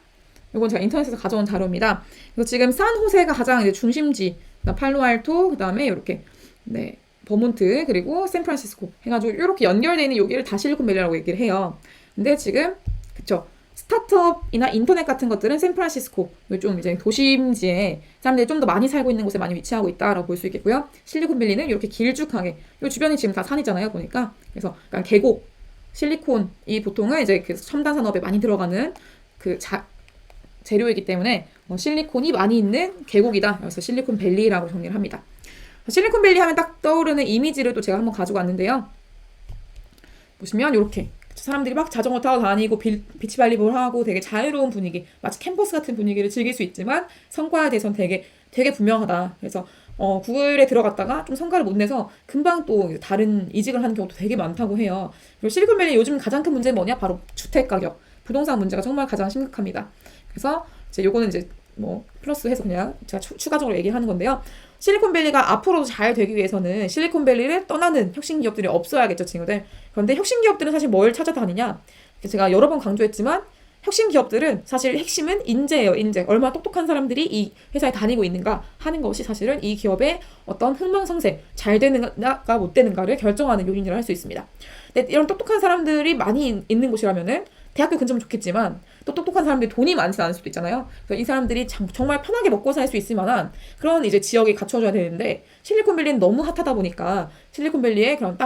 S1: 이건 제가 인터넷에서 가져온 자료입니다. 그래서 지금 산호세가 가장 이제 중심지, 팔로알토, 그 다음에 이렇게 네, 버몬트, 그리고 샌프란시스코 해가지고 이렇게 연결되어 있는 여기를 다 실리콘밸리라고 얘기를 해요. 근데 지금 그쵸, 스타트업이나 인터넷 같은 것들은 샌프란시스코, 좀 이제 도심지에 사람들이 좀 더 많이 살고 있는 곳에 많이 위치하고 있다라고 볼 수 있겠고요. 실리콘밸리는 이렇게 길쭉하게, 이 주변이 지금 다 산이잖아요, 보니까. 그래서 약간 계곡, 실리콘이 보통은 이제 그 첨단 산업에 많이 들어가는 그 재료이기 때문에 실리콘이 많이 있는 계곡이다. 그래서 실리콘밸리라고 정리를 합니다. 실리콘밸리 하면 딱 떠오르는 이미지를 또 제가 한번 가지고 왔는데요. 보시면 이렇게 사람들이 막 자전거 타고 다니고 비치발리볼 하고 되게 자유로운 분위기, 마치 캠퍼스 같은 분위기를 즐길 수 있지만 성과에 대해서는 되게 되게 분명하다. 그래서 구글에 들어갔다가 좀 성과를 못 내서 금방 또 다른 이직을 하는 경우도 되게 많다고 해요. 그리고 실리콘밸리 요즘 가장 큰 문제는 뭐냐? 바로 주택 가격, 부동산 문제가 정말 가장 심각합니다. 그래서 이제 요거는 이제 뭐 플러스해서 그냥 제가 추가적으로 얘기하는 건데요. 실리콘밸리가 앞으로도 잘 되기 위해서는 실리콘밸리를 떠나는 혁신 기업들이 없어야겠죠, 친구들. 그런데 혁신 기업들은 사실 뭘 찾아다니냐? 제가 여러 번 강조했지만 혁신 기업들은 사실 핵심은 인재예요, 인재. 얼마나 똑똑한 사람들이 이 회사에 다니고 있는가 하는 것이 사실은 이 기업의 어떤 흥망성쇠, 잘 되는가 못 되는가를 결정하는 요인이라 할 수 있습니다. 근데 이런 똑똑한 사람들이 많이 있는 곳이라면은 대학교 근처면 좋겠지만 또 똑똑한 사람들이 돈이 많지 않을 수도 있잖아요. 그래서 이 사람들이 정말 편하게 먹고 살 수 있을 만한 그런 이제 지역이 갖춰져야 되는데 실리콘밸리는 너무 핫하다 보니까 실리콘밸리의 그런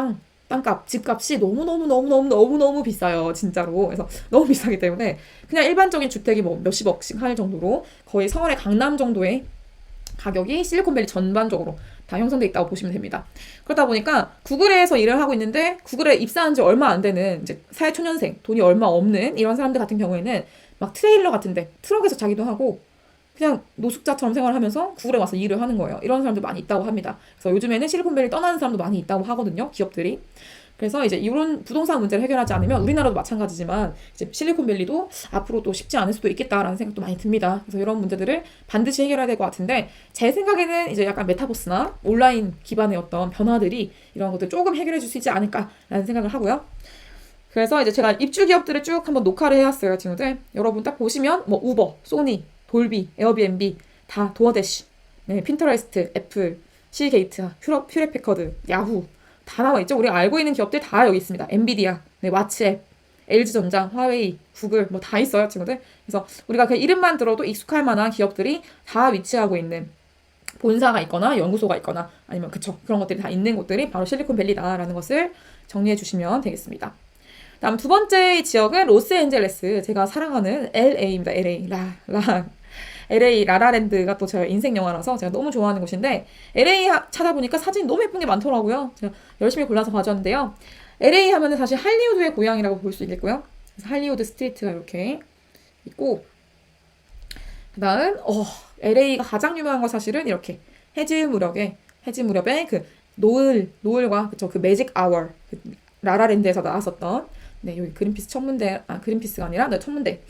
S1: 땅값, 집값이 너무너무 비싸요. 진짜로. 그래서 너무 비싸기 때문에 그냥 일반적인 주택이 뭐 몇십억씩 할 정도로 거의 서울의 강남 정도의 가격이 실리콘밸리 전반적으로 다 형성돼 있다고 보시면 됩니다. 그러다 보니까 구글에서 일을 하고 있는데 구글에 입사한 지 얼마 안 되는 이제 사회초년생, 돈이 얼마 없는 이런 사람들 같은 경우에는 막 트레일러 같은데 트럭에서 자기도 하고 그냥 노숙자처럼 생활하면서 구글에 와서 일을 하는 거예요. 이런 사람도 많이 있다고 합니다. 그래서 요즘에는 실리콘밸리 떠나는 사람도 많이 있다고 하거든요. 기업들이. 그래서 이제 이런 부동산 문제를 해결하지 않으면 우리나라도 마찬가지지만 이제 실리콘밸리도 앞으로 또 쉽지 않을 수도 있겠다라는 생각도 많이 듭니다. 그래서 이런 문제들을 반드시 해결해야 될 것 같은데 제 생각에는 이제 약간 메타버스나 온라인 기반의 어떤 변화들이 이런 것들 조금 해결해 줄 수 있지 않을까라는 생각을 하고요. 그래서 이제 제가 입주 기업들을 쭉 한번 녹화를 해왔어요, 친구들. 여러분 딱 보시면 뭐 우버, 소니, 돌비, 에어비앤비, 다 도어대시, 네, 핀터레스트, 애플, 시게이트, 휴레패커드, 야후 다 나와 있죠. 우리가 알고 있는 기업들 다 여기 있습니다. 엔비디아, 네, 왓츠앱, LG전자, 화웨이, 구글 뭐 다 있어요, 친구들. 그래서 우리가 그 이름만 들어도 익숙할 만한 기업들이 다 위치하고 있는 본사가 있거나 연구소가 있거나 아니면 그런 것들이 다 있는 곳들이 바로 실리콘밸리다라는 것을 정리해 주시면 되겠습니다. 다음 두 번째 지역은 로스앤젤레스. 제가 사랑하는 LA입니다. LA 라라랜드가 또 제 인생 영화라서 제가 너무 좋아하는 곳인데 LA 찾아보니까 사진이 너무 예쁜 게 많더라고요. 제가 열심히 골라서 가져왔는데요. LA 하면은 사실 할리우드의 고향이라고 볼 수 있겠고요. 그래서 할리우드 스트리트가 이렇게 있고 그다음 LA가 가장 유명한 거 사실은 이렇게 해질 무렵에 그 노을과 그 매직 아워 라라랜드에서 나왔었던 네, 여기 그린피스가 아니라 네, 천문대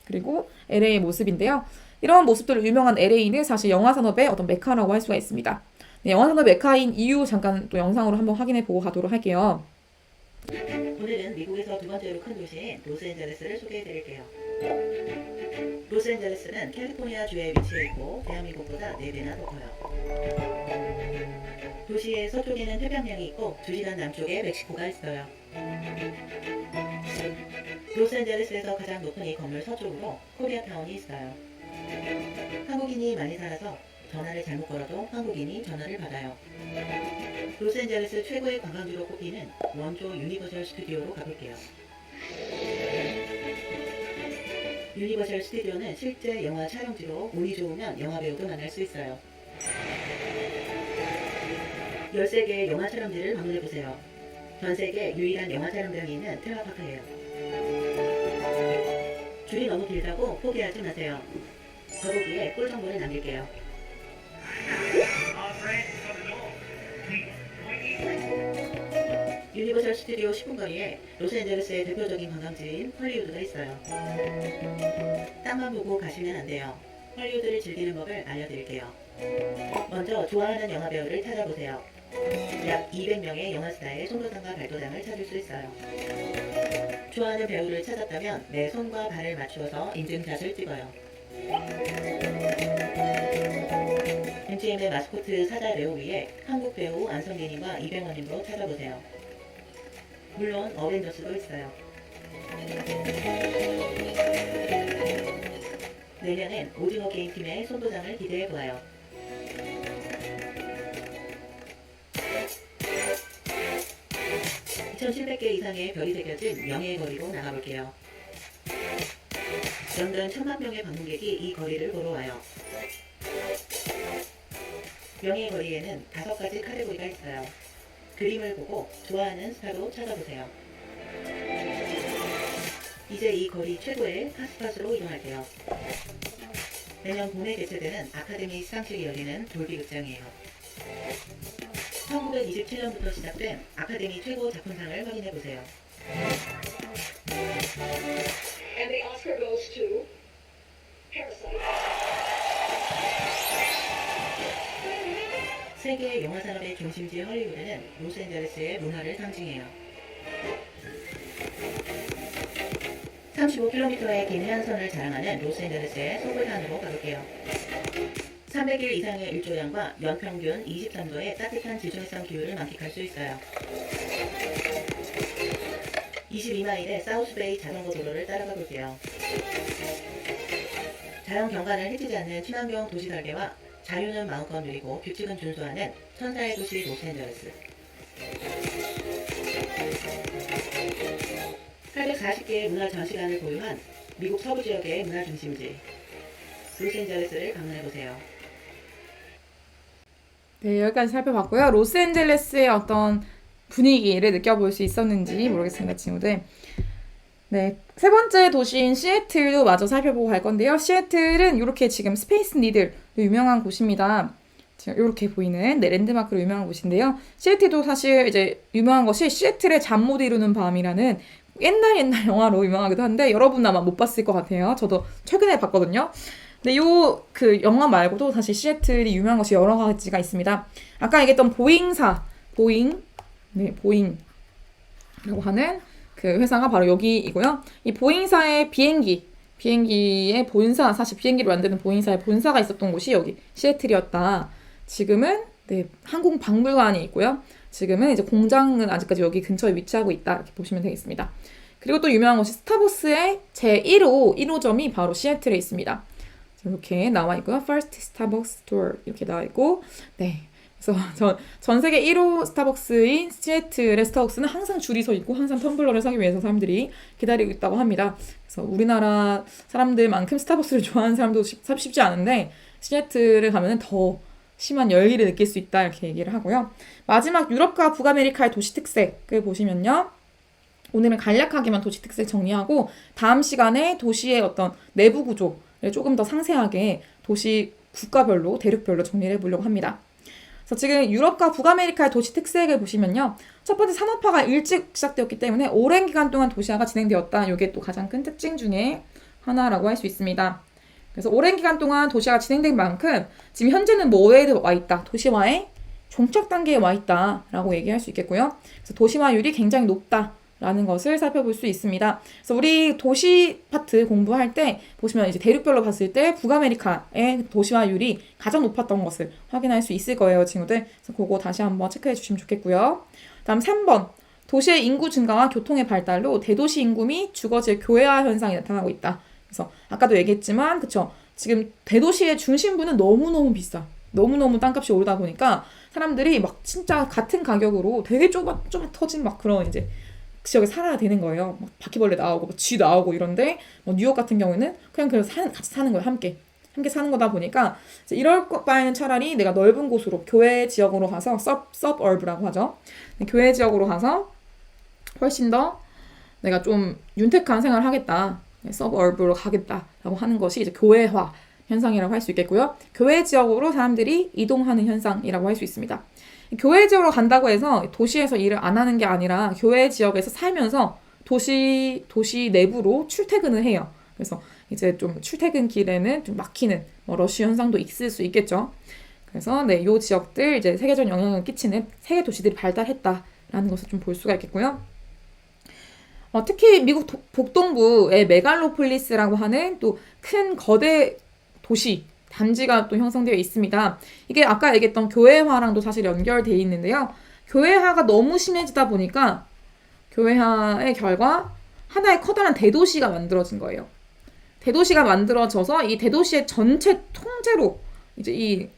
S1: 그리고 LA의 모습인데요. 이런 모습들로 유명한 LA는 사실 영화 산업의 어떤 메카라고 할 수가 있습니다. 네, 영화 산업 메카인 이유 잠깐 또 영상으로 한번 확인해 보고 가도록 할게요.
S2: 오늘은 미국에서 두 번째로 큰 도시인 로스앤젤레스를 소개해 드릴게요. 로스앤젤레스는 캘리포니아 주에 위치해 있고 대한민국보다 4배나 더 커요. 도시의 서쪽에는 태평양이 있고 2시간 남쪽에 멕시코가 있어요. 로스앤젤레스에서 가장 높은 이 건물 서쪽으로 코리아타운이 있어요. 한국인이 많이 살아서 전화를 잘못 걸어도 한국인이 전화를 받아요. 로스앤젤레스 최고의 관광지로 꼽히는 원조 유니버셜 스튜디오로 가볼게요. 유니버셜 스튜디오는 실제 영화 촬영지로 운이 좋으면 영화배우도 만날 수 있어요. 13개의 영화 촬영지를 방문해보세요. 전세계 유일한 영화 촬영장이 있는 테마파크예요. 줄이 너무 길다고 포기하지 마세요. 더보기에 꿀 정보를 남길게요. 유니버셜 스튜디오 10분 거리에 로스앤젤레스의 대표적인 관광지인 헐리우드가 있어요. 땅만 보고 가시면 안 돼요. 헐리우드를 즐기는 법을 알려드릴게요. 먼저 좋아하는 영화배우를 찾아보세요. 약 200명의 영화스타의 손도장과 발도장을 찾을 수 있어요. 좋아하는 배우를 찾았다면 내 손과 발을 맞추어서 인증샷을 찍어요. MGM의 마스코트 사자 배우 위에 한국 배우 안성기님과 이병헌님으로 찾아보세요. 물론 어벤져스도 있어요. 내년엔 오징어 게임팀의 손도장을 기대해보아요. (2700개) 이상의 별이 새겨진 명예의 거리로 나가볼게요. 연간 1000만 명의 방문객이 이 거리를 보러 와요. 명예의 거리에는 5가지 카테고리가 있어요. 그림을 보고 좋아하는 스타도 찾아보세요. 이제 이 거리 최고의 핫스팟으로 이동할게요. 내년 봄에 개최되는 아카데미 시상식이 열리는 돌비 극장이에요. 1927년부터 시작된 아카데미 최고 작품상을 확인해 보세요.
S3: And the Oscar goes to Parasite.
S2: 세계 영화 산업의 중심지 헐리우드는 로스앤젤레스의 문화를 상징해요. 35km의 긴 해안선을 자랑하는 로스앤젤레스의 서부산으로 가볼게요. 300일 이상의 일조량과 연평균 23도의 따뜻한 지중해성 기후를 만끽할 수 있어요. 22마일의 사우스베이 자전거 도로를 따라가 볼게요. 자연 경관을 해치지 않는 친환경 도시 설계와 자유는 마음껏 누리고 규칙은 준수하는 천사의 도시 로스앤젤레스. 840개의 문화 전시관을 보유한 미국 서부 지역의 문화 중심지 로스앤젤레스를 방문해보세요.
S1: 네, 여기까지 살펴봤고요. 로스앤젤레스의 어떤 분위기를 느껴볼 수 있었는지 모르겠습니다, 친구들. 네, 세 번째 도시인 시애틀도 마저 살펴보고 갈 건데요. 시애틀은 이렇게 지금 스페이스 니들 유명한 곳입니다. 지금 이렇게 보이는 랜드마크로 유명한 곳인데요. 시애틀도 사실 이제 유명한 것이 시애틀의 잠 못 이루는 밤이라는 옛날 영화로 유명하기도 한데 여러분 아마 못 봤을 것 같아요. 저도 최근에 봤거든요. 근데 요 그 영화 말고도 사실 시애틀이 유명한 것이 여러 가지가 있습니다. 아까 얘기했던 보잉라고 하는 그 회사가 바로 여기이고요. 이 보잉사의 비행기의 본사, 사실 비행기를 만드는 보잉사의 본사가 있었던 곳이 여기 시애틀이었다. 지금은 네, 항공박물관이 있고요. 지금은 이제 공장은 아직까지 여기 근처에 위치하고 있다. 이렇게 보시면 되겠습니다. 그리고 또 유명한 것이 스타벅스의 제1호점이 바로 시애틀에 있습니다. 이렇게 나와 있고요. First Starbucks Store 이렇게 나와 있고, 네. 그래서 전 세계 1호 스타벅스인 시애틀의 스타벅스는 항상 줄이 서 있고 항상 텀블러를 사기 위해서 사람들이 기다리고 있다고 합니다. 그래서 우리나라 사람들만큼 스타벅스를 좋아하는 사람도 쉽지 않은데 시애틀을 가면 더 심한 열기를 느낄 수 있다 이렇게 얘기를 하고요. 마지막 유럽과 북아메리카의 도시 특색을 보시면요. 오늘은 간략하게만 도시 특색 정리하고 다음 시간에 도시의 어떤 내부 구조를 조금 더 상세하게 도시 국가별로 대륙별로 정리를 해보려고 합니다. 그래서 지금 유럽과 북아메리카의 도시 특색을 보시면요. 첫 번째 산업화가 일찍 시작되었기 때문에 오랜 기간 동안 도시화가 진행되었다. 이게 또 가장 큰 특징 중에 하나라고 할 수 있습니다. 그래서 오랜 기간 동안 도시화가 진행된 만큼 지금 현재는 뭐에 와 있다. 도시화의 종착 단계에 와 있다라고 얘기할 수 있겠고요. 그래서 도시화율이 굉장히 높다라는 것을 살펴볼 수 있습니다. 그래서 우리 도시 파트 공부할 때 보시면 이제 대륙별로 봤을 때 북아메리카의 도시화율이 가장 높았던 것을 확인할 수 있을 거예요, 친구들. 그래서 그거 다시 한번 체크해 주시면 좋겠고요. 다음 3번. 도시의 인구 증가와 교통의 발달로 대도시 인구 및 주거지의 교외화 현상이 나타나고 있다. 그래서 아까도 얘기했지만 그쵸? 지금 대도시의 중심부는 너무너무 비싸. 너무너무 땅값이 오르다 보니까 사람들이 막 진짜 같은 가격으로 되게 좁아 터진 막 그런 이제 지역에 살아야 되는 거예요. 막 바퀴벌레 나오고 막 쥐 나오고 이런데 뉴욕 같은 경우에는 그냥 같이 사는 거예요. 함께 사는 거다 보니까 이제 이럴 바에는 차라리 내가 넓은 곳으로 교외 지역으로 가서 서브얼브라고 하죠. 교외 지역으로 가서 훨씬 더 내가 좀 윤택한 생활을 하겠다. 서브얼브로 가겠다라고 하는 것이 이제 교외화 현상이라고 할 수 있겠고요. 교외 지역으로 사람들이 이동하는 현상이라고 할 수 있습니다. 교외 지역으로 간다고 해서 도시에서 일을 안 하는 게 아니라 교외 지역에서 살면서 도시 내부로 출퇴근을 해요. 그래서 이제 좀 출퇴근길에는 좀 막히는 러쉬 현상도 있을 수 있겠죠. 그래서 네, 요 지역들 이제 세계적 영향을 끼치는 세계 도시들이 발달했다라는 것을 좀 볼 수가 있겠고요. 특히 미국 북동부의 메갈로폴리스라고 하는 또 큰 거대 도시 단지가 또 형성되어 있습니다. 이게 아까 얘기했던 교외화랑도 사실 연결되어 있는데요. 교외화가 너무 심해지다 보니까 교외화의 결과 하나의 커다란 대도시가 만들어진 거예요. 대도시가 만들어져서 이 대도시의 전체 통째로 이제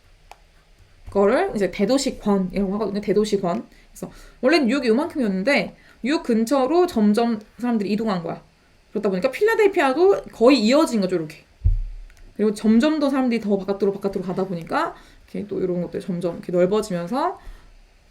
S1: 이거를 이제 대도시권이라고 하거든요. 대도시권. 그래서 원래 뉴욕이 요만큼이었는데 뉴욕 근처로 점점 사람들이 이동한 거야. 그러다 보니까 필라델피아도 거의 이어진 거죠, 이렇게. 그리고 점점 더 사람들이 더 바깥으로 가다 보니까 이렇게 또 이런 것들이 점점 이렇게 넓어지면서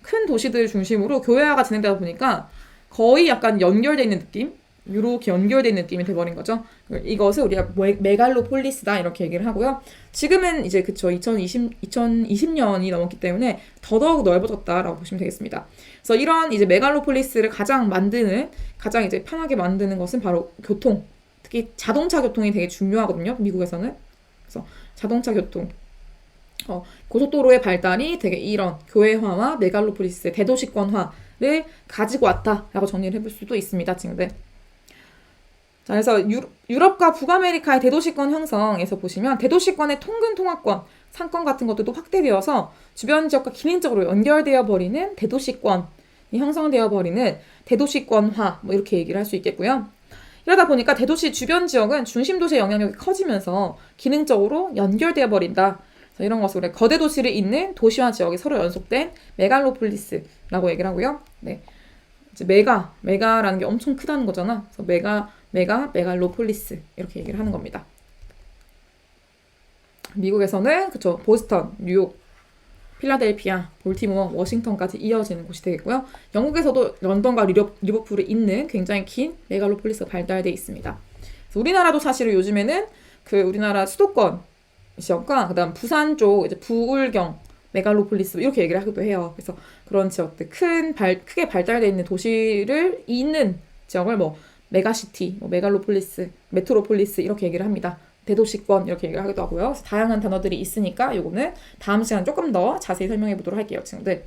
S1: 큰 도시들 중심으로 교외화가 진행되다 보니까 거의 약간 연결되어 있는 느낌? 이렇게 연결된 느낌이 돼버린 거죠. 이것을 우리가 메갈로폴리스다 이렇게 얘기를 하고요. 지금은 이제 그쵸 2020년이 넘었기 때문에 더더욱 넓어졌다라고 보시면 되겠습니다. 그래서 이런 이제 메갈로폴리스를 가장 이제 편하게 만드는 것은 바로 교통, 특히 자동차 교통이 되게 중요하거든요. 미국에서는. 그래서 자동차 교통, 고속도로의 발달이 되게 이런 교회화와 메갈로폴리스의 대도시권화를 가지고 왔다라고 정리를 해볼 수도 있습니다, 친구들. 자, 그래서 유럽과 북아메리카의 대도시권 형성에서 보시면 대도시권의 통근 통합권, 상권 같은 것들도 확대되어서 주변 지역과 기능적으로 연결되어 버리는 대도시권이 형성되어 버리는 대도시권화 뭐 이렇게 얘기를 할 수 있겠고요. 이러다 보니까 대도시 주변 지역은 중심 도시의 영향력이 커지면서 기능적으로 연결되어 버린다. 그래서 이런 것을 우리가 거대 도시를 잇는 도시화 지역이 서로 연속된 메갈로폴리스라고 얘기를 하고요. 네. 이제 메가라는 게 엄청 크다는 거잖아. 그래서 메갈로폴리스 이렇게 얘기를 하는 겁니다. 미국에서는 그쵸 보스턴, 뉴욕, 필라델피아, 볼티모어, 워싱턴까지 이어지는 곳이 되겠고요. 영국에서도 런던과 리버풀을 잇는 굉장히 긴 메갈로폴리스가 발달되어 있습니다. 그래서 우리나라도 사실은 요즘에는 그 우리나라 수도권 지역과 그다음 부산 쪽 이제 부울경 메갈로폴리스 이렇게 얘기를 하기도 해요. 그래서 그런 지역들 크게 발달되어 있는 도시를 잇는 지역을 뭐 메가시티, 뭐 메갈로폴리스, 메트로폴리스 이렇게 얘기를 합니다. 대도시권 이렇게 얘기를 하기도 하고요. 그래서 다양한 단어들이 있으니까 요거는 다음 시간에 조금 더 자세히 설명해 보도록 할게요, 친구들.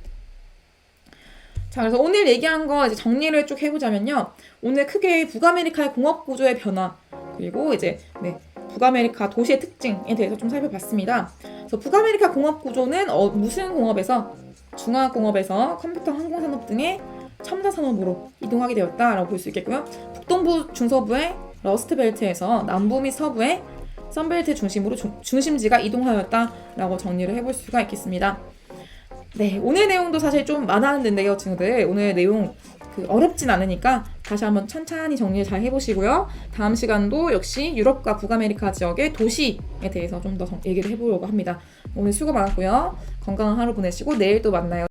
S1: 자, 그래서 오늘 얘기한 거 이제 정리를 쭉 해보자면요. 오늘 크게 북아메리카의 공업 구조의 변화 그리고 이제 북아메리카 도시의 특징에 대해서 좀 살펴봤습니다. 그래서 북아메리카 공업 구조는 무슨 공업에서 중화공업에서 컴퓨터, 항공산업 등의 첨단 산업으로 이동하게 되었다라고 볼 수 있겠고요. 북동부 중서부의 러스트벨트에서 남부 및 서부의 선벨트 중심으로 중심지가 이동하였다라고 정리를 해볼 수가 있겠습니다. 네, 오늘 내용도 사실 좀 많았는데요, 친구들. 오늘 내용 어렵진 않으니까 다시 한번 천천히 정리를 잘 해보시고요. 다음 시간도 역시 유럽과 북아메리카 지역의 도시에 대해서 좀 더 얘기를 해보려고 합니다. 오늘 수고 많았고요. 건강한 하루 보내시고 내일 또 만나요.